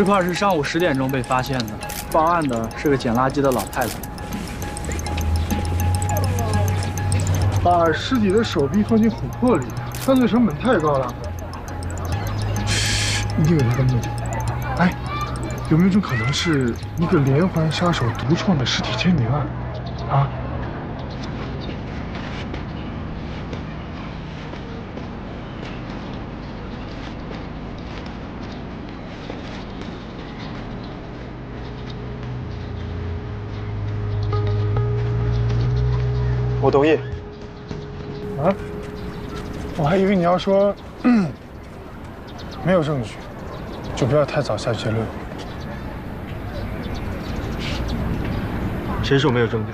尸块是上午10点钟被发现的，报案的是个捡垃圾的老太太。把尸体的手臂放进琥珀里，犯罪成本太高了。嘘，一定有他的目的。哎，有没有一种可能是一个连环杀手独创的尸体签名啊？啊？ 我同意。啊？我还以为你要说，没有证据，就不要太早下结论。谁说没有证据？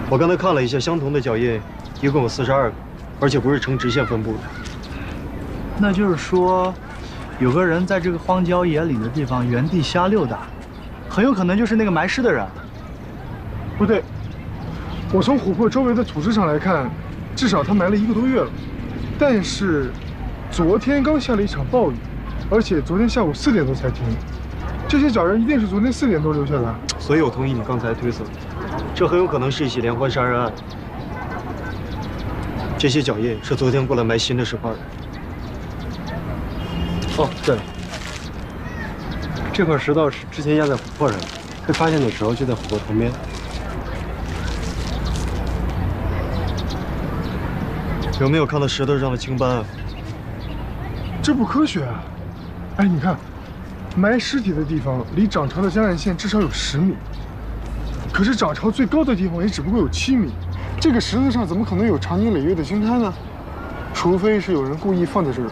我刚才看了一下，相同的脚印，一共有42个，而且不是呈直线分布的。那就是说，有个人在这个荒郊野岭的地方原地瞎溜达，很有可能就是那个埋尸的人。不对。 我从琥珀周围的土质上来看，至少他埋了1个多月了。但是，昨天刚下了一场暴雨，而且昨天下午4点多才停。这些脚印一定是昨天4点多留下的。所以我同意你刚才推测，这很有可能是一起连环杀人案。这些脚印是昨天过来埋新的石块的。哦，对了，这块石头是之前压在琥珀上的，被发现的时候就在琥珀旁边。 有没有看到石头上的青斑啊？这不科学啊！哎，你看，埋尸体的地方离涨潮的江岸线至少有10米，可是涨潮最高的地方也只不过有7米。这个石头上怎么可能有长年累月的青苔呢？除非是有人故意放在这儿。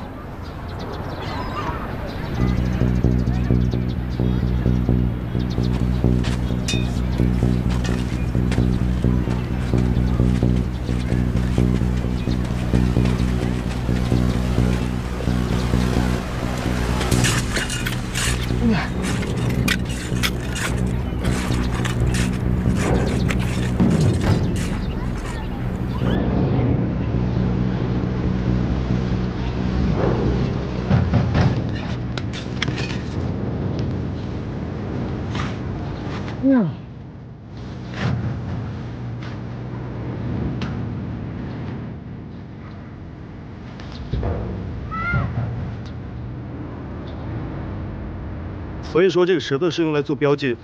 所以说，这个石头是用来做标记的。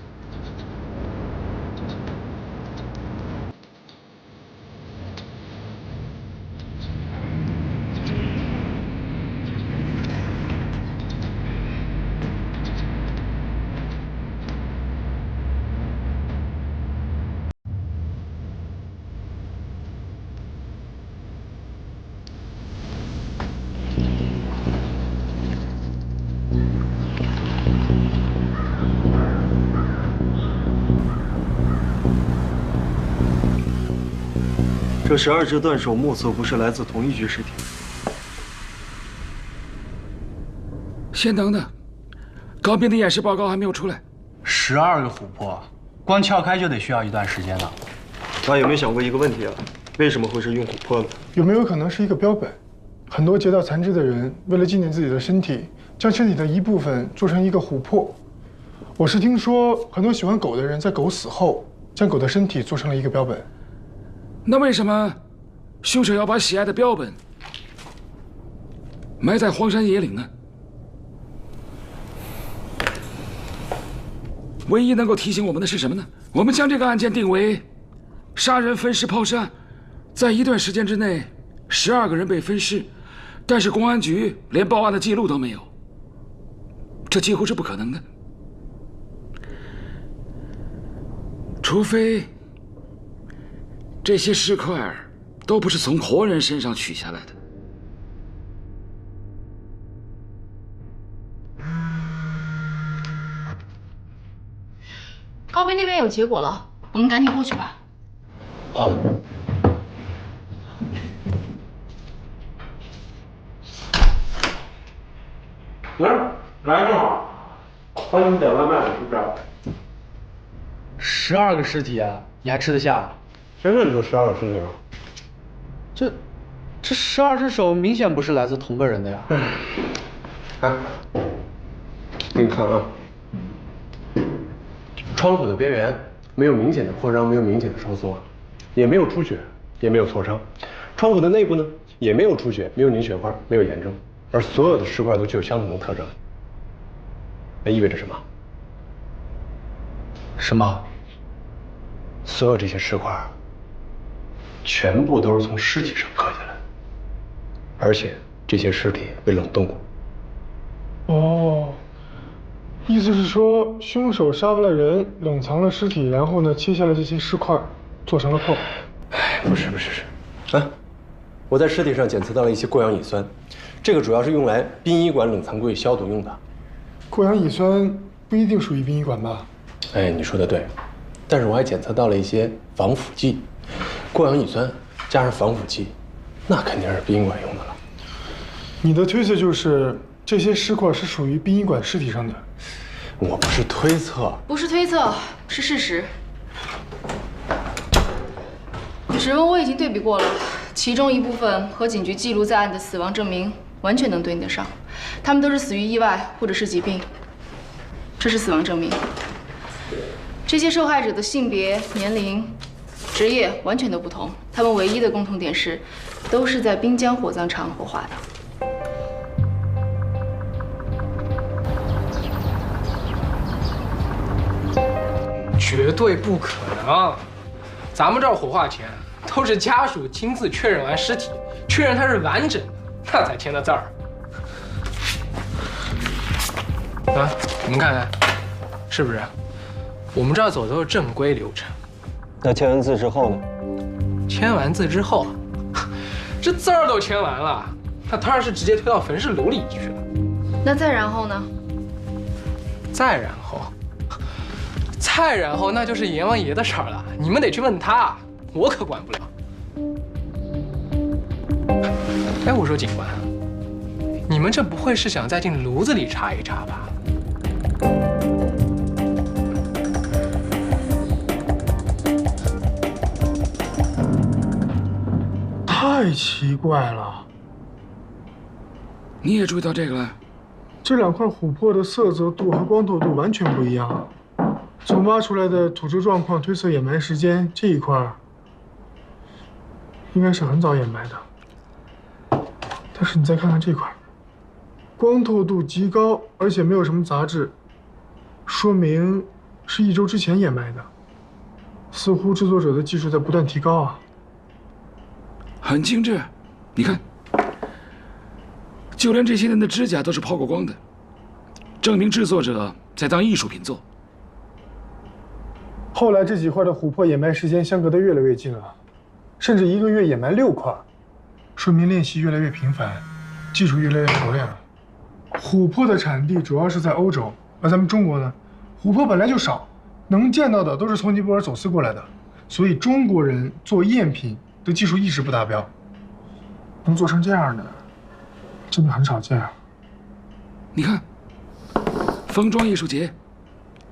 这12只断手目测不是来自同一具尸体。先等等，高斌的验尸报告还没有出来。12个琥珀，光撬开就得需要一段时间呢。大家有没有想过一个问题啊？为什么会是用琥珀呢？有没有可能是一个标本？很多劫道残肢的人为了纪念自己的身体，将身体的一部分做成一个琥珀。我是听说很多喜欢狗的人在狗死后，将狗的身体做成了一个标本。 那为什么凶手要把喜爱的标本埋在荒山野岭呢？唯一能够提醒我们的是什么呢？我们将这个案件定为杀人分尸抛尸案，在一段时间之内，12个人被分尸，但是公安局连报案的记录都没有，这几乎是不可能的，除非。 这些尸块都不是从活人身上取下来的。高斌那边有结果了，我们赶紧过去吧。好。来正好，帮你们点外卖是不是？12个尸体啊，你还吃得下？现在就12个尸体了。这12只手明显不是来自同个人的呀。哎，你看啊，窗口的边缘没有明显的扩张，没有明显的收缩，也没有出血，也没有挫伤。窗口的内部呢，也没有出血，没有凝血块，没有炎症，而所有的尸块都具有相同的特征。那意味着什么？什么？所有这些尸块，全部都是从尸体上割下来的，而且这些尸体被冷冻过。哦，意思是说，凶手杀了人，冷藏了尸体，然后呢，切下了这些尸块，做成了扣。哎，不是，啊，我在尸体上检测到了一些过氧乙酸，这个主要是用来殡仪馆冷藏柜消毒用的。过氧乙酸不一定属于殡仪馆吧？哎，你说的对，但是我还检测到了一些防腐剂，过氧乙酸加上防腐剂，那肯定是殡仪馆用的了。你的推测就是这些尸块是属于殡仪馆尸体上的？我不是推测，不是推测，是事实。指纹我已经对比过了，其中一部分和警局记录在案的死亡证明完全能对应得上，他们都是死于意外或者是疾病。这是死亡证明。这些受害者的性别、年龄、职业完全都不同，他们唯一的共同点是，都是在滨江火葬场火化的。绝对不可能！咱们这儿火化前都是家属亲自确认完尸体，确认它是完整的，那才签的字儿。啊，你们看看，是不是？我们这儿走的都是正规流程。那签完字之后呢？签完字之后，这字儿都签完了，那当然是直接推到焚尸炉里去了。那再然后呢？再然后，那就是阎王爷的事儿了，你们得去问他，我可管不了。哎，我说警官，你们这不会是想再进炉子里查一查吧？太奇怪了，你也注意到这个了？这两块琥珀的色泽度和光透度完全不一样。从挖出来的土质状况推测掩埋时间，这一块应该是很早掩埋的。但是你再看看这块，光透度极高，而且没有什么杂质，说明是1周之前掩埋的。似乎制作者的技术在不断提高啊。很精致，你看，就连这些人的指甲都是抛过光的，证明制作者在当艺术品做。后来这几块的琥珀掩埋时间相隔得越来越近了，甚至1个月掩埋6块，说明练习越来越频繁，技术越来越熟练了。琥珀的产地主要是在欧洲，而咱们中国呢，琥珀本来就少，能见到的都是从尼泊尔走私过来的，所以中国人做赝品的技术一直不达标，能做成这样的，真的很少见啊。你看，封装艺术节，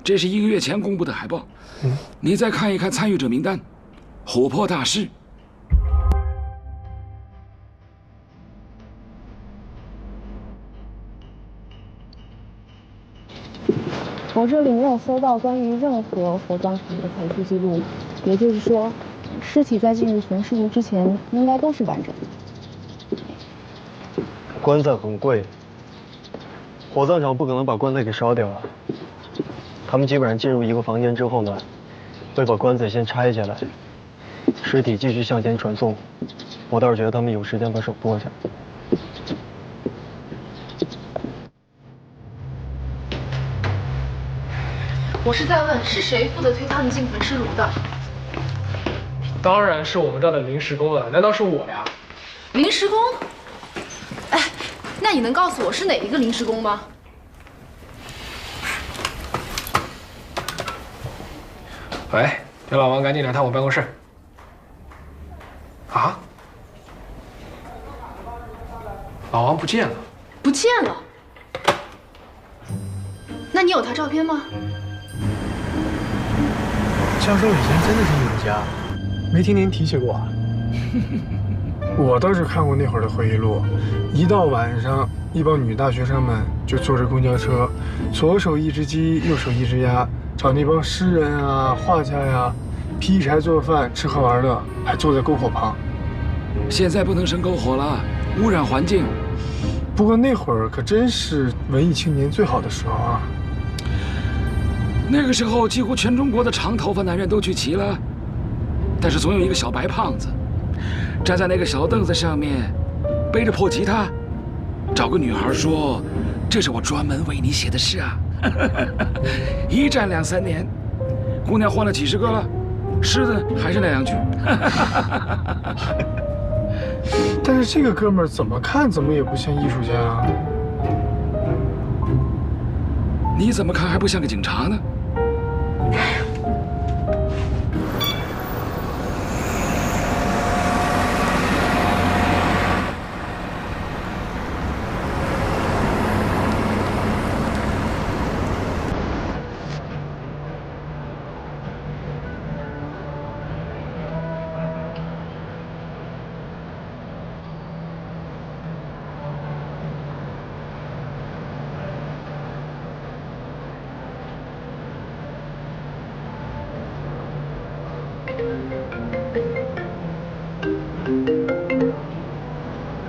这是1个月前公布的海报。你再看一看参与者名单，琥珀大师。我这里没有搜到关于任何火葬场的残尸记录，也就是说，尸体在进入焚尸炉之前应该都是完整的。棺材很贵，火葬场不可能把棺材给烧掉啊。他们基本上进入一个房间之后呢，会把棺材先拆下来，尸体继续向前传送。我倒是觉得他们有时间把手剥下来。我是在问，是谁负责推他们进焚尸炉的？当然是我们这儿的临时工了，难道是我呀？临时工？哎，那你能告诉我是哪一个临时工吗？喂，刘老王，赶紧来趟我办公室。啊？老王不见了？不见了？那你有他照片吗？教授以前真的是艺术家，没听您提起过啊。我倒是看过那会儿的回忆录，一到晚上，一帮女大学生们就坐着公交车，左手一只鸡，右手一只鸭，找那帮诗人啊、画家呀，劈柴做饭、吃喝玩乐，还坐在篝火旁。现在不能生篝火了，污染环境。不过那会儿可真是文艺青年最好的时候啊！那个时候，几乎全中国的长头发男人都聚齐了，但是总有一个小白胖子，站在那个小凳子上面，背着破吉他，找个女孩说：“这是我专门为你写的诗啊！”一站2、3年，姑娘换了几10个了，诗的还是那2句。但是这个哥们儿怎么看怎么也不像艺术家啊！你怎么看还不像个警察呢？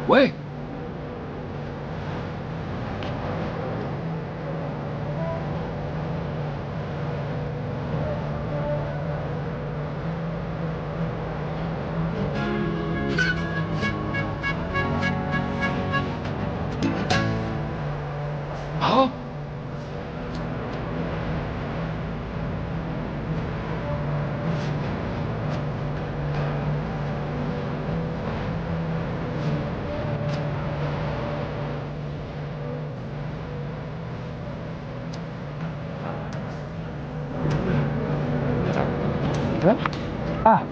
喂，好。哎，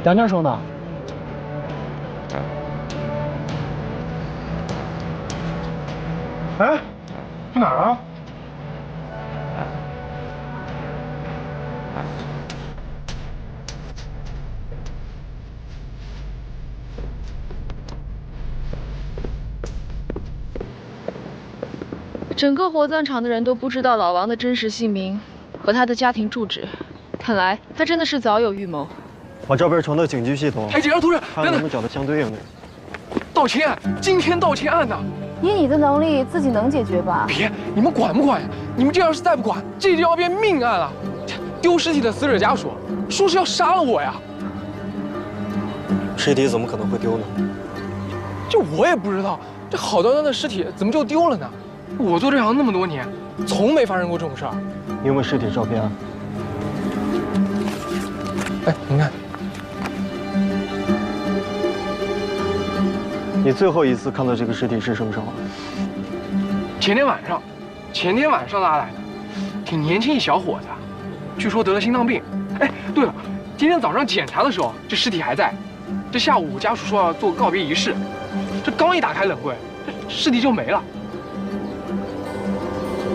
梁教授呢？哎，去哪儿啊？整个火葬场的人都不知道老王的真实姓名和他的家庭住址，看来他真的是早有预谋。把照片传到警局系统。哎，警察同志，看能不能找到相对应的。盗窃案，今天盗窃案呢？以你的能力，自己能解决吧？别，你们管不管呀？你们这要是再不管，这就要变命案了。丢尸体的死者家属说是要杀了我呀。尸体怎么可能会丢呢？这我也不知道，这好端端的尸体怎么就丢了呢？我做这行那么多年，从没发生过这种事儿。你有没有尸体照片啊？哎，您看，你最后一次看到这个尸体是什么时候？前天晚上拉来的，挺年轻一小伙子，据说得了心脏病。哎，对了，今天早上检查的时候，这尸体还在。这下午家属说要做告别仪式，这刚一打开冷柜，这尸体就没了。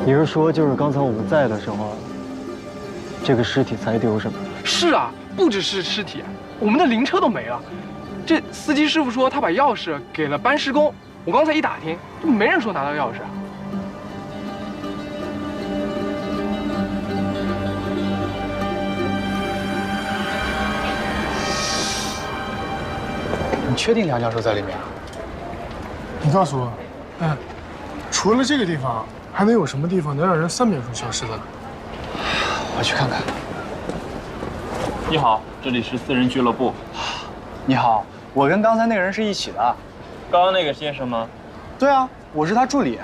你是说，就是刚才我们在的时候，这个尸体才丢是吧？是啊，不只是尸体，我们的灵车都没了。这司机师傅说他把钥匙给了搬尸工，我刚才一打听，没人说拿到钥匙。你确定梁教授在里面啊？你告诉我，哎，除了这个地方，还能有什么地方能让人3秒钟消失的呢？我去看看。你好，这里是私人俱乐部。你好，我跟刚才那个人是一起的。刚刚那个先生吗？对啊，我是他助理。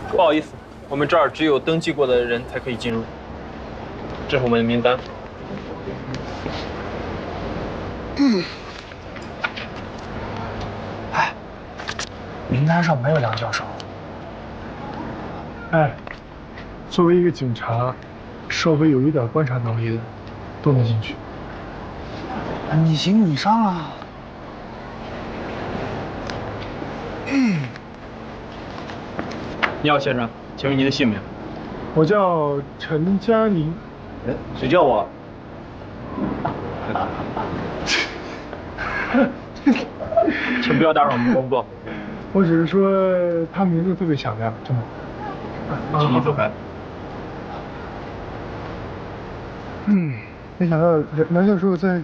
不好意思，我们这儿只有登记过的人才可以进入。这是我们的名单。哎，名单上没有梁教授。哎，作为一个警察，稍微有一点观察能力的，都能进去。你行你上啊。你好，先生，请问您的姓名？我叫陈佳宁。谁叫我？要打扰我们工作。我只是说他名字特别响亮，真的。请你走开。没想到梁教授在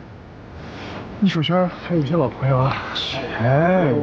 艺术圈还有一些老朋友啊。哎。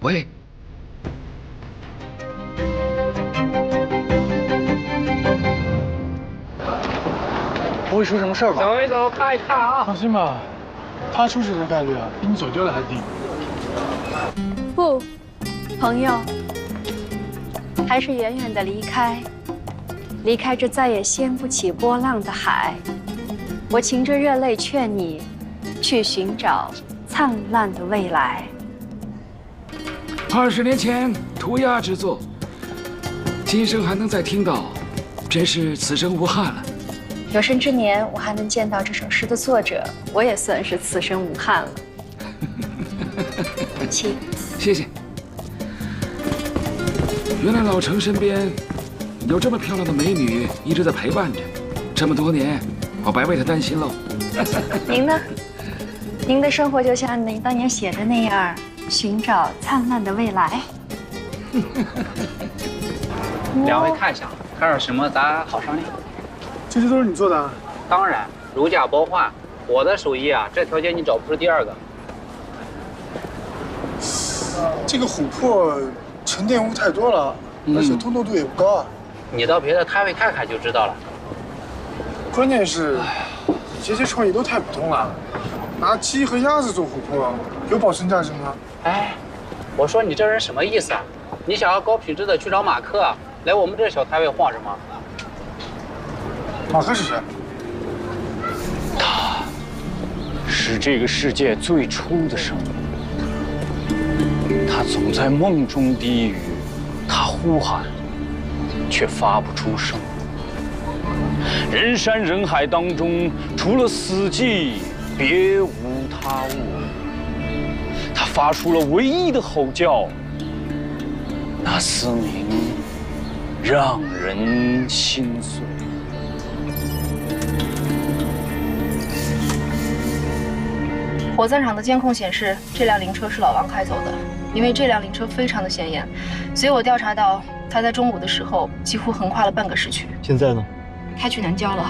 喂，不会出什么事儿吧？走一走，看一看啊。放心吧，他出事的概率啊，比你走丢的还低。不，朋友，还是远远的离开，离开这再也掀不起波浪的海。我噙着热泪劝你，去寻找灿烂的未来。20年前涂鸦之作，今生还能再听到，真是此生无憾了。有生之年，我还能见到这首诗的作者，我也算是此生无憾了。请，谢谢。原来老程身边有这么漂亮的美女一直在陪伴着，这么多年，我白为她担心喽。您呢？您的生活就像您当年写的那样，寻找灿烂的未来。两位看一下，看点什么咱好商量。这些都是你做的啊？当然，如假包换，我的手艺啊，这条街你找不出第二个。这个琥珀沉淀物太多了，而且通透度也不高啊。你到别的摊位看看就知道了。关键是，你这些创意都太普通了。拿鸡和鸭子做琥珀，有保存价值吗？哎，我说你这人什么意思啊？你想要高品质的去找马克啊，来我们这小摊位晃什么？马克是谁？他是这个世界最初的生物。他总在梦中低语，他呼喊，却发不出声。人山人海当中，除了死寂，别无他物。他发出了唯一的吼叫，那嘶鸣让人心碎。火葬场的监控显示，这辆灵车是老王开走的。因为这辆灵车非常的显眼，所以我调查到他在中午的时候几乎横跨了半个市区。现在呢？开去南郊了。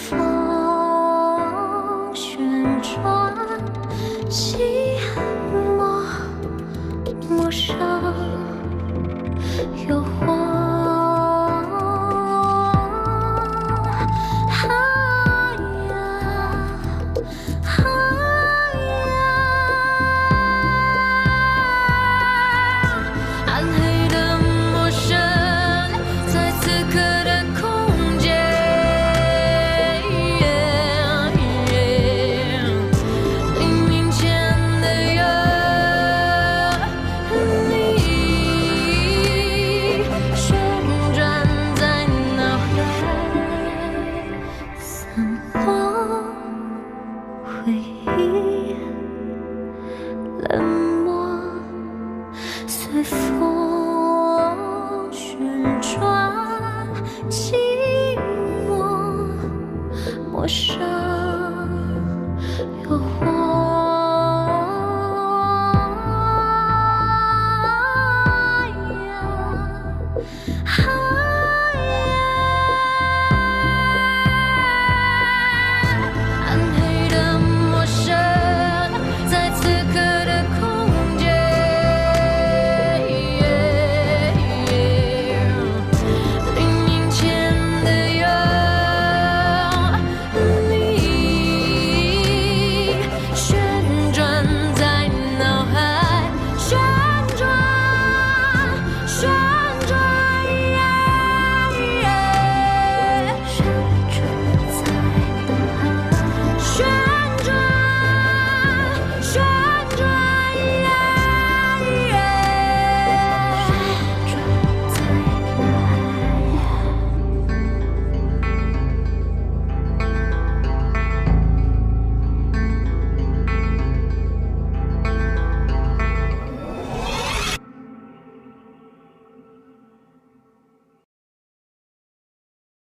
风旋转，寂寞陌生诱惑。随风旋转，寂寞陌生诱惑。